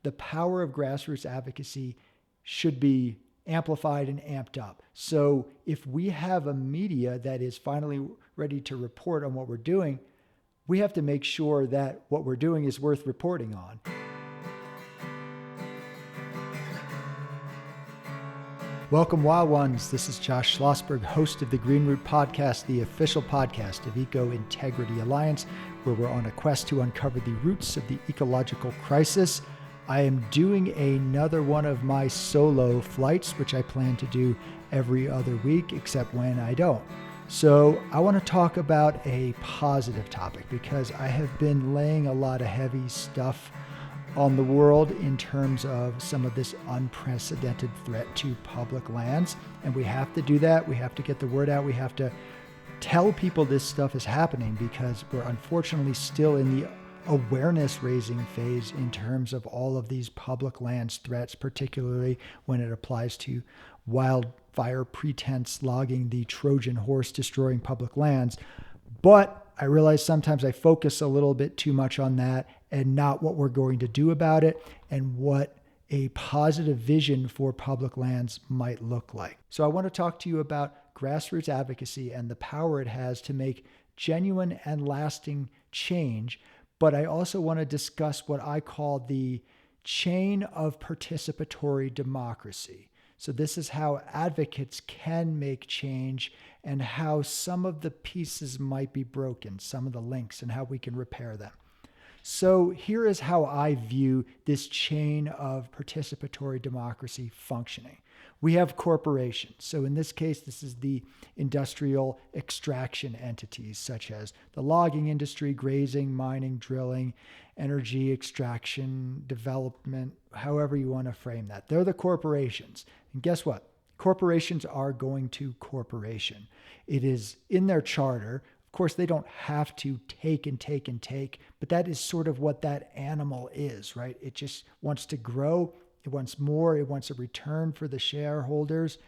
the power of grassroots advocacy should be amplified and amped up. So if we have a media that is finally ready to report on what we're doing, we have to make sure that what we're doing is worth reporting on. Welcome, Wild Ones. This is Josh Schlossberg, host of the Green Root Podcast, the official podcast of Eco Integrity Alliance, where we're on a quest to uncover the roots of the ecological crisis. I am doing another one of my solo flights, which I plan to do every other week, except when I don't. So I want to talk about a positive topic because I have been laying a lot of heavy stuff on the world in terms of some of this unprecedented threat to public lands. And we have to do that. We have to get the word out. We have to tell people this stuff is happening because we're unfortunately still in the awareness raising phase in terms of all of these public lands threats, particularly when it applies to wildfire pretense logging, the Trojan horse destroying public lands. But I realize sometimes I focus a little bit too much on that and not what we're going to do about it and what a positive vision for public lands might look like. So I want to talk to you about grassroots advocacy and the power it has to make genuine and lasting change. But I also want to discuss what I call the chain of participatory democracy. So this is how advocates can make change and how some of the pieces might be broken, some of the links, and how we can repair them. So here is how I view this chain of participatory democracy functioning. We have corporations. So in this case, this is the industrial extraction entities such as the logging industry, grazing, mining, drilling, energy extraction, development, however you want to frame that. They're the corporations. And guess what? Corporations are going to corporation. It is in their charter. Of course, they don't have to take and take and take, but that is sort of what that animal is, right? It just wants to grow. It wants more. It wants a return for the shareholders.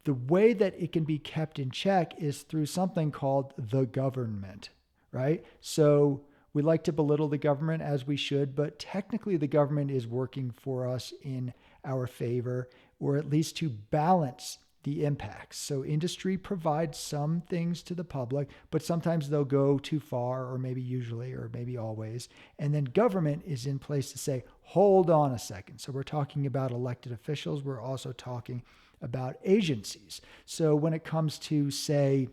The way that it can be kept in check is through something called the government, right? So we like to belittle the government, as we should, but technically the government is working for us in our favor, or at least to balance the impacts. So industry provides some things to the public, but sometimes they'll go too far, or maybe usually, or maybe always. And then government is in place to say, hold on a second. So we're talking about elected officials. We're also talking about agencies. So when it comes to, say,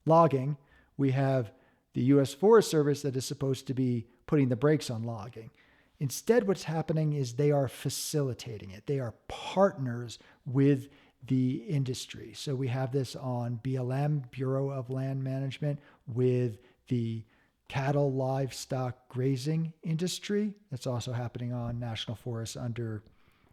logging, we have the U.S. Forest Service that is supposed to be putting the brakes on logging. Instead, what's happening is they are facilitating it. They are partners with the industry. So we have this on BLM, Bureau of Land Management, with the cattle, livestock, grazing industry. That's also happening on national forests under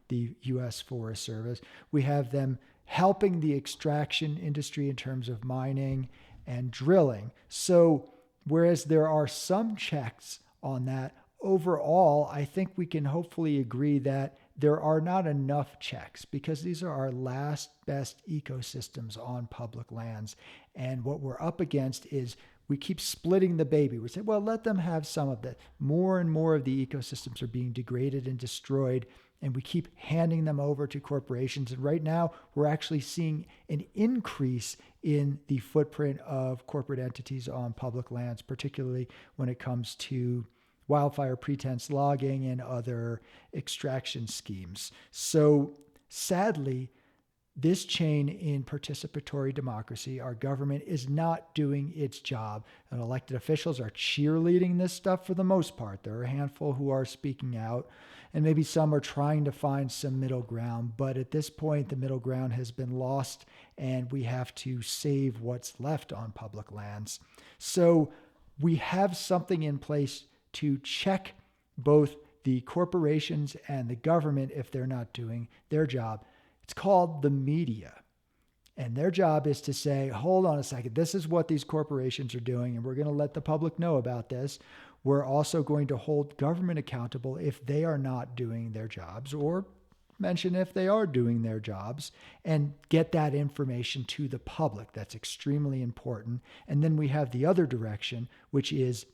the U.S. Forest Service. We have them helping the extraction industry in terms of mining and drilling. So whereas there are some checks on that, overall, I think we can hopefully agree that there are not enough checks because these are our last best ecosystems on public lands. And what we're up against is we keep splitting the baby. We say, well, let them have some of that. More and more of the ecosystems are being degraded and destroyed, and we keep handing them over to corporations. And right now, we're actually seeing an increase in the footprint of corporate entities on public lands, particularly when it comes to wildfire pretense logging and other extraction schemes. So sadly, this chain in participatory democracy, our government is not doing its job. And elected officials are cheerleading this stuff for the most part. There are a handful who are speaking out, and maybe some are trying to find some middle ground. But at this point, the middle ground has been lost, and we have to save what's left on public lands. So we have something in place to check both the corporations and the government if they're not doing their job. It's called the media. And their job is to say, hold on a second, this is what these corporations are doing, and we're going to let the public know about this. We're also going to hold government accountable if they are not doing their jobs, or mention if they are doing their jobs, and get that information to the public. That's extremely important. And then we have the other direction, which is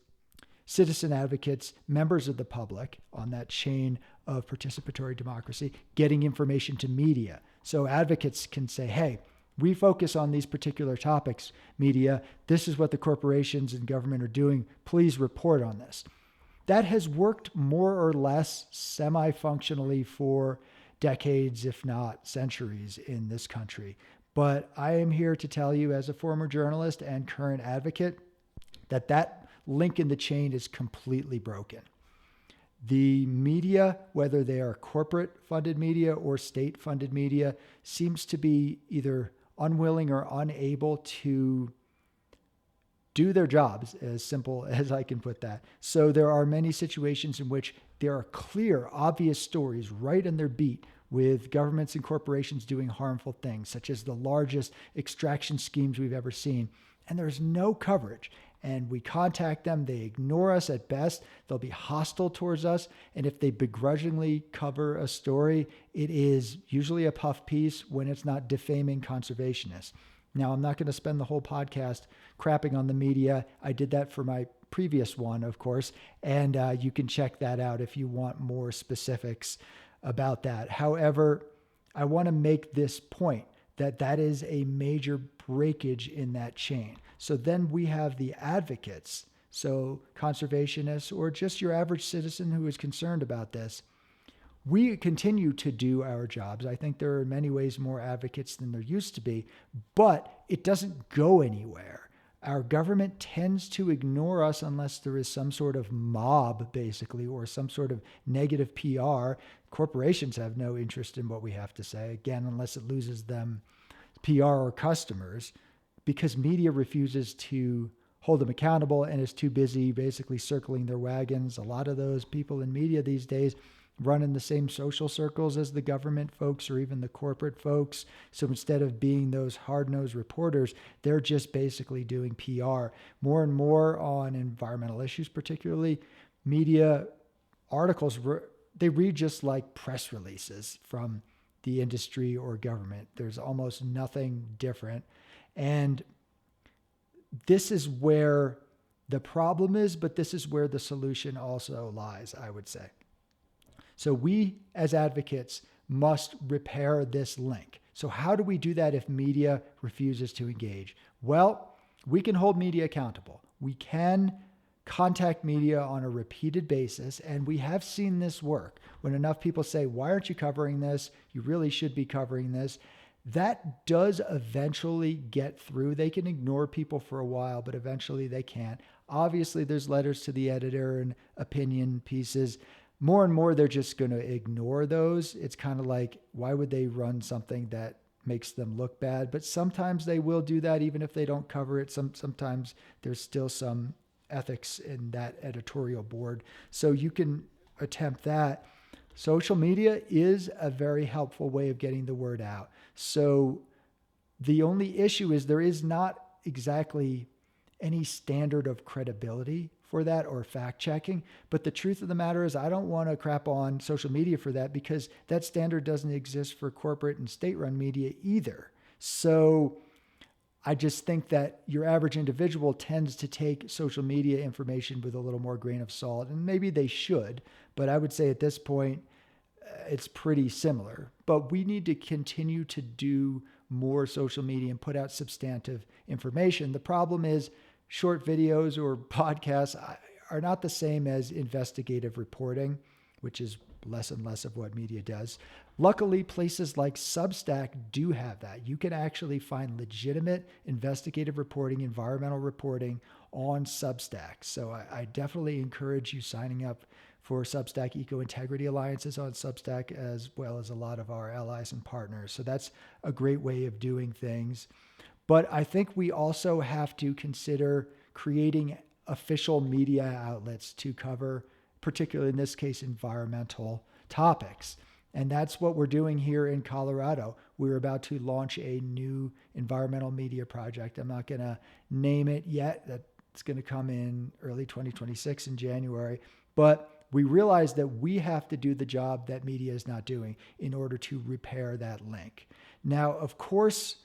citizen advocates, members of the public on that chain of participatory democracy, getting information to media. So advocates can say, hey, we focus on these particular topics, media. This is what the corporations and government are doing. Please report on this. That has worked more or less semi-functionally for decades, if not centuries, in this country. But I am here to tell you, as a former journalist and current advocate, that link in the chain is completely broken. The media, whether they are corporate-funded media or state-funded media, seems to be either unwilling or unable to do their jobs, as simple as I can put that. So there are many situations in which there are clear, obvious stories right in their beat with governments and corporations doing harmful things, such as the largest extraction schemes we've ever seen. And there's no coverage. And we contact them, they ignore us at best, they'll be hostile towards us. And if they begrudgingly cover a story, it is usually a puff piece when it's not defaming conservationists. Now, I'm not going to spend the whole podcast crapping on the media. I did that for my previous one, of course, and you can check that out if you want more specifics about that. However, I want to make this point that is a major breakage in that chain. So then we have the advocates, so conservationists or just your average citizen who is concerned about this. We continue to do our jobs. I think there are in many ways more advocates than there used to be, but it doesn't go anywhere. Our government tends to ignore us unless there is some sort of mob, basically, or some sort of negative PR. Corporations have no interest in what we have to say, again, unless it loses them PR or customers, because media refuses to hold them accountable and is too busy basically circling their wagons. A lot of those people in media these days run in the same social circles as the government folks or even the corporate folks. So instead of being those hard-nosed reporters, they're just basically doing PR. More and more on environmental issues, particularly, media articles, they read just like press releases from the industry or government. There's almost nothing different. And this is where the problem is, but this is where the solution also lies, I would say. So we, as advocates, must repair this link. So how do we do that if media refuses to engage? Well, we can hold media accountable. We can contact media on a repeated basis, and we have seen this work. When enough people say, why aren't you covering this? You really should be covering this. That does eventually get through. They can ignore people for a while, but eventually they can't. Obviously, there's letters to the editor and opinion pieces. More and more, they're just going to ignore those. It's kind of like, why would they run something that makes them look bad? But sometimes they will do that, even if they don't cover it. Sometimes there's still some ethics in that editorial board. So you can attempt that. Social media is a very helpful way of getting the word out. So the only issue is there is not exactly any standard of credibility for that or fact checking. But the truth of the matter is I don't want to crap on social media for that, because that standard doesn't exist for corporate and state-run media either. So I just think that your average individual tends to take social media information with a little more grain of salt, and maybe they should, but I would say at this point, it's pretty similar. But we need to continue to do more social media and put out substantive information. The problem is short videos or podcasts are not the same as investigative reporting, which is less and less of what media does. Luckily, places like Substack do have that. You can actually find legitimate investigative reporting, environmental reporting on Substack. So I definitely encourage you signing up for Substack. Eco Integrity Alliance is on Substack, as well as a lot of our allies and partners. So that's a great way of doing things. But I think we also have to consider creating official media outlets to cover, particularly in this case, environmental topics. And that's what we're doing here in Colorado. We're about to launch a new environmental media project. I'm not going to name it yet. That's going to come in early 2026 in January. But we realize that we have to do the job that media is not doing in order to repair that link. Now, of course,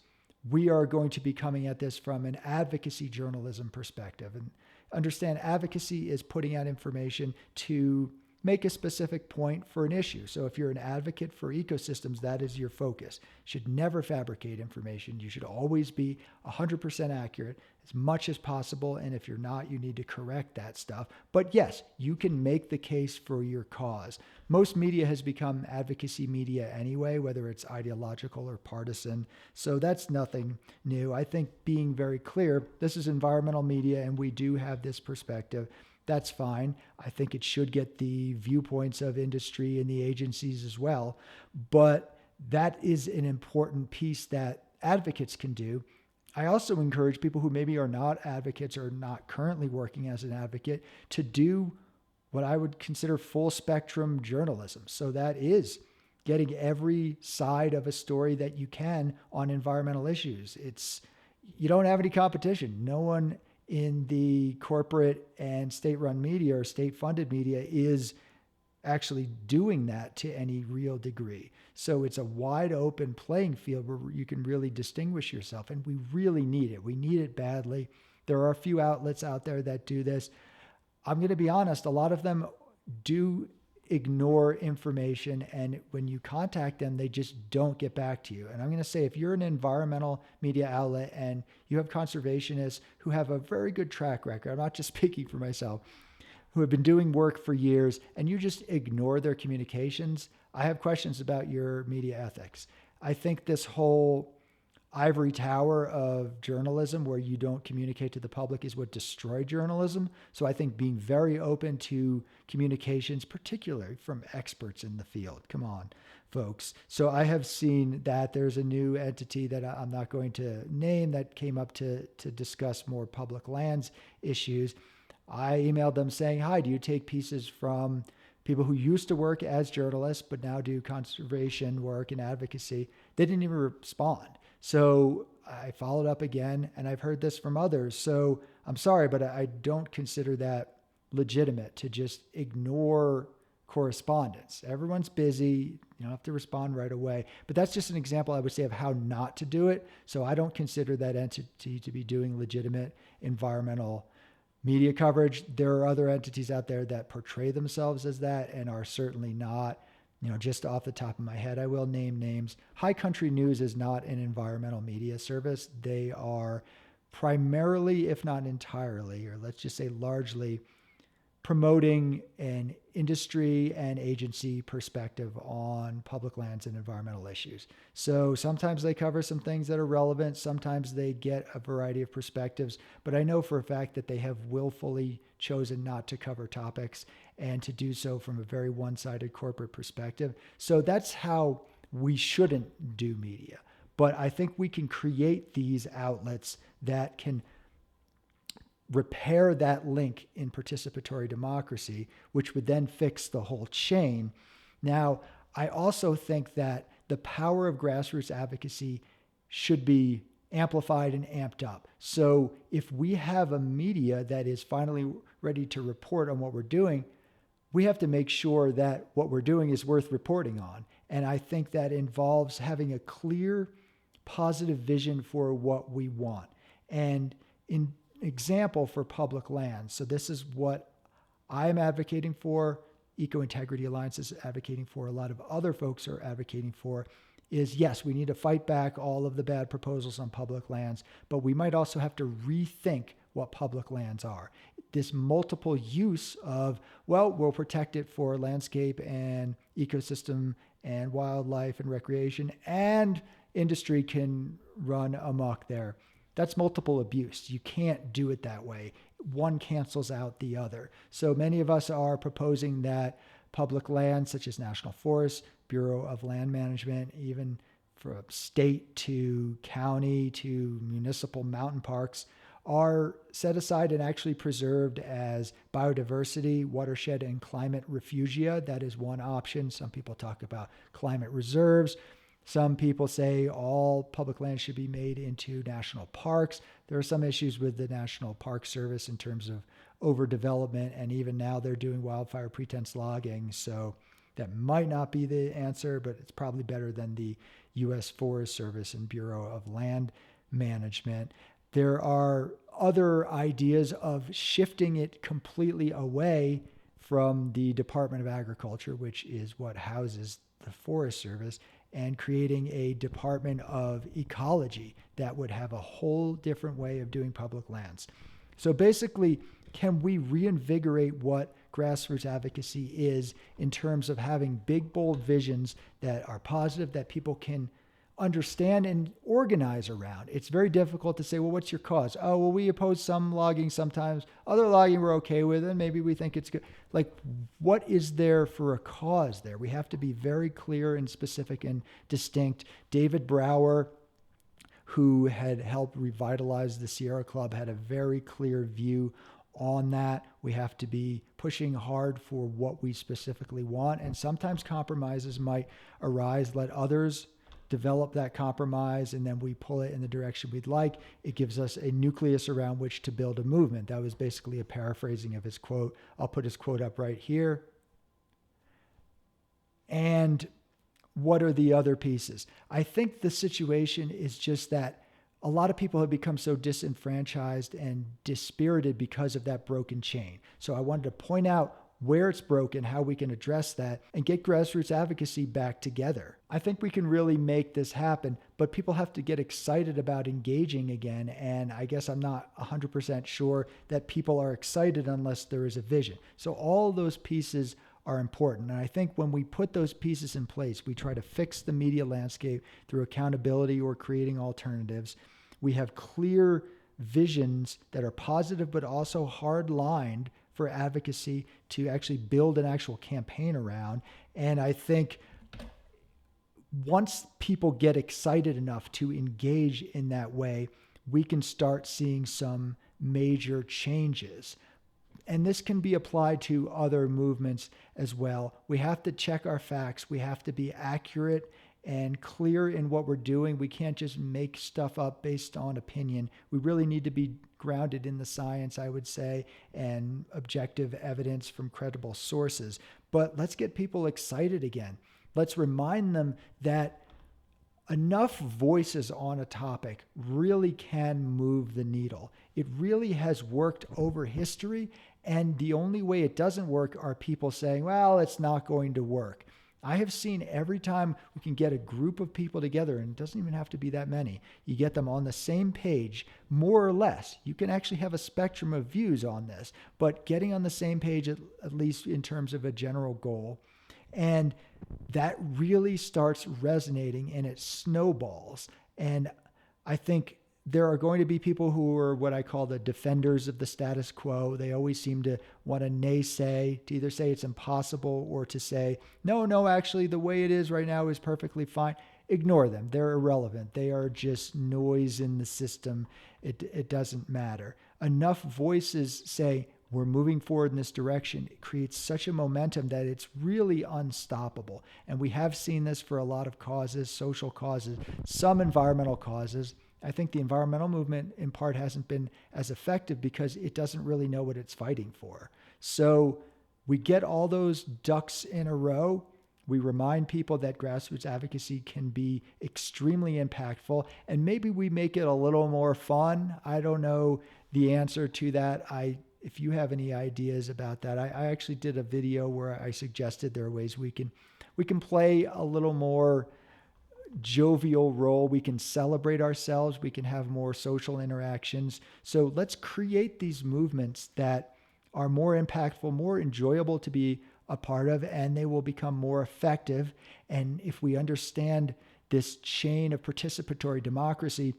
we are going to be coming at this from an advocacy journalism perspective. Understand advocacy is putting out information to make a specific point for an issue. So if you're an advocate for ecosystems, that is your focus. You should never fabricate information. You should always be 100% accurate as much as possible. And if you're not, you need to correct that stuff. But yes, you can make the case for your cause. Most media has become advocacy media anyway, whether it's ideological or partisan. So that's nothing new. I think being very clear, this is environmental media and we do have this perspective. That's fine. I think it should get the viewpoints of industry and the agencies as well. But that is an important piece that advocates can do. I also encourage people who maybe are not advocates or not currently working as an advocate to do what I would consider full spectrum journalism. So that is getting every side of a story that you can on environmental issues. You don't have any competition. No one in the corporate and state-run media or state-funded media is actually doing that to any real degree. So it's a wide open playing field where you can really distinguish yourself, and we really need it. We need it badly. There are a few outlets out there that do this. I'm going to be honest, a lot of them do ignore information, and when you contact them, they just don't get back to you. And I'm going to say, if you're an environmental media outlet and you have conservationists who have a very good track record, I'm not just speaking for myself, who have been doing work for years, and you just ignore their communications, I have questions about your media ethics. I think this whole ivory tower of journalism where you don't communicate to the public is what destroyed journalism. So I think being very open to communications, particularly from experts in the field. Come on, folks. So I have seen that there's a new entity that I'm not going to name that came up to discuss more public lands issues. I emailed them saying, hi, do you take pieces from people who used to work as journalists but now do conservation work and advocacy? They didn't even respond. So I followed up again, and I've heard this from others. So I'm sorry, but I don't consider that legitimate to just ignore correspondence. Everyone's busy. You don't have to respond right away. But that's just an example, I would say, of how not to do it. So I don't consider that entity to be doing legitimate environmental media coverage. There are other entities out there that portray themselves as that and are certainly not. Just off the top of my head, I will name names. High Country News is not an environmental media service. They are primarily, if not entirely, or let's just say largely, promoting an industry and agency perspective on public lands and environmental issues. So sometimes they cover some things that are relevant. Sometimes they get a variety of perspectives. But I know for a fact that they have willfully chosen not to cover topics and to do so from a very one-sided corporate perspective. So that's how we shouldn't do media. But I think we can create these outlets that can repair that link in participatory democracy, which would then fix the whole chain. Now, I also think that the power of grassroots advocacy should be amplified and amped up. So if we have a media that is finally ready to report on what we're doing, we have to make sure that what we're doing is worth reporting on. And I think that involves having a clear, positive vision for what we want. And in example for public lands. So this is what I'm advocating for, Eco Integrity Alliance is advocating for, a lot of other folks are advocating for, is yes, we need to fight back all of the bad proposals on public lands, but we might also have to rethink what public lands are. This multiple use of, well, we'll protect it for landscape and ecosystem and wildlife and recreation, and industry can run amok there. That's multiple abuse. You can't do it that way. One cancels out the other. So many of us are proposing that public lands such as national forests, Bureau of Land Management, even from state to county to municipal mountain parks, are set aside and actually preserved as biodiversity, watershed, and climate refugia. That is one option. Some people talk about climate reserves. Some people say all public lands should be made into national parks. There are some issues with the National Park Service in terms of overdevelopment, and even now they're doing wildfire pretense logging. So that might not be the answer, but it's probably better than the U.S. Forest Service and Bureau of Land Management. There are other ideas of shifting it completely away from the Department of Agriculture, which is what houses the Forest Service, and creating a Department of Ecology that would have a whole different way of doing public lands. So basically, can we reinvigorate what grassroots advocacy is in terms of having big, bold visions that are positive, that people can understand and organize around? It's very difficult to say, well, what's your cause? Oh, well, we oppose some logging sometimes. Other logging we're okay with, and maybe we think it's good. Like, what is there for a cause there? We have to be very clear and specific and distinct. David Brower, who had helped revitalize the Sierra Club, had a very clear view on that. We have to be pushing hard for what we specifically want, and sometimes compromises might arise. Let others develop that compromise, and then we pull it in the direction we'd like. It gives us a nucleus around which to build a movement. That was basically a paraphrasing of his quote. I'll put his quote up right here. And what are the other pieces? I think the situation is just that a lot of people have become so disenfranchised and dispirited because of that broken chain. So I wanted to point out where it's broken, how we can address that, and get grassroots advocacy back together. I think we can really make this happen, but people have to get excited about engaging again. And I guess I'm not 100% sure that people are excited unless there is a vision. So all those pieces are important. And I think when we put those pieces in place, we try to fix the media landscape through accountability or creating alternatives. We have clear visions that are positive, but also hard-lined for advocacy to actually build an actual campaign around. And I think once people get excited enough to engage in that way, we can start seeing some major changes. And this can be applied to other movements as well. We have to check our facts. We have to be accurate and clear in what we're doing. We can't just make stuff up based on opinion. We really need to be grounded in the science, I would say, and objective evidence from credible sources. But let's get people excited again. Let's remind them that enough voices on a topic really can move the needle. It really has worked over history, and the only way it doesn't work are people saying, well, it's not going to work. I have seen every time we can get a group of people together, and it doesn't even have to be that many, you get them on the same page, more or less. You can actually have a spectrum of views on this, but getting on the same page, at least in terms of a general goal, and that really starts resonating and it snowballs. And I think there are going to be people who are what I call the defenders of the status quo. They always seem to want to naysay, to either say it's impossible or to say, no, actually the way it is right now is perfectly fine. Ignore them. They're irrelevant. They are just noise in the system. It doesn't matter. Enough voices say, we're moving forward in this direction. It creates such a momentum that it's really unstoppable. And we have seen this for a lot of causes, social causes, some environmental causes. I think the environmental movement in part hasn't been as effective because it doesn't really know what it's fighting for. So we get all those ducks in a row. We remind people that grassroots advocacy can be extremely impactful, and maybe we make it a little more fun. I don't know the answer to that. If you have any ideas about that, I actually did a video where I suggested there are ways we can play a little more jovial role. We can celebrate ourselves. We can have more social interactions. So let's create these movements that are more impactful, more enjoyable to be a part of, and they will become more effective. And if we understand this chain of participatory democracy,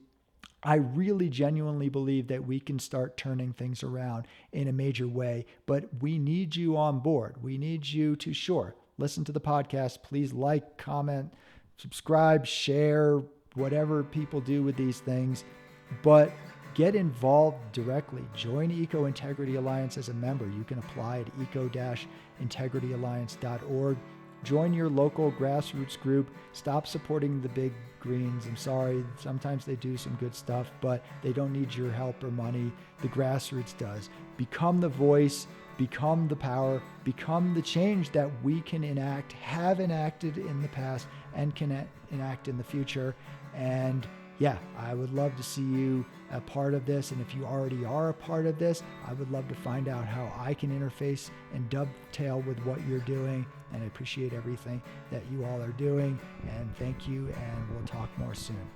I really genuinely believe that we can start turning things around in a major way, but we need you on board. We need you to, sure, listen to the podcast. Please like, comment, subscribe, share, whatever people do with these things, but get involved directly. Join Eco Integrity Alliance as a member. You can apply at eco-integrityalliance.org. Join your local grassroots group. Stop supporting the big greens. I'm sorry, sometimes they do some good stuff, but they don't need your help or money. The grassroots does. Become the voice, become the power, become the change that we can enact, have enacted in the past, and can enact in the future. And yeah, I would love to see you a part of this. And if you already are a part of this, I would love to find out how I can interface and dovetail with what you're doing. And I appreciate everything that you all are doing. And thank you. And we'll talk more soon.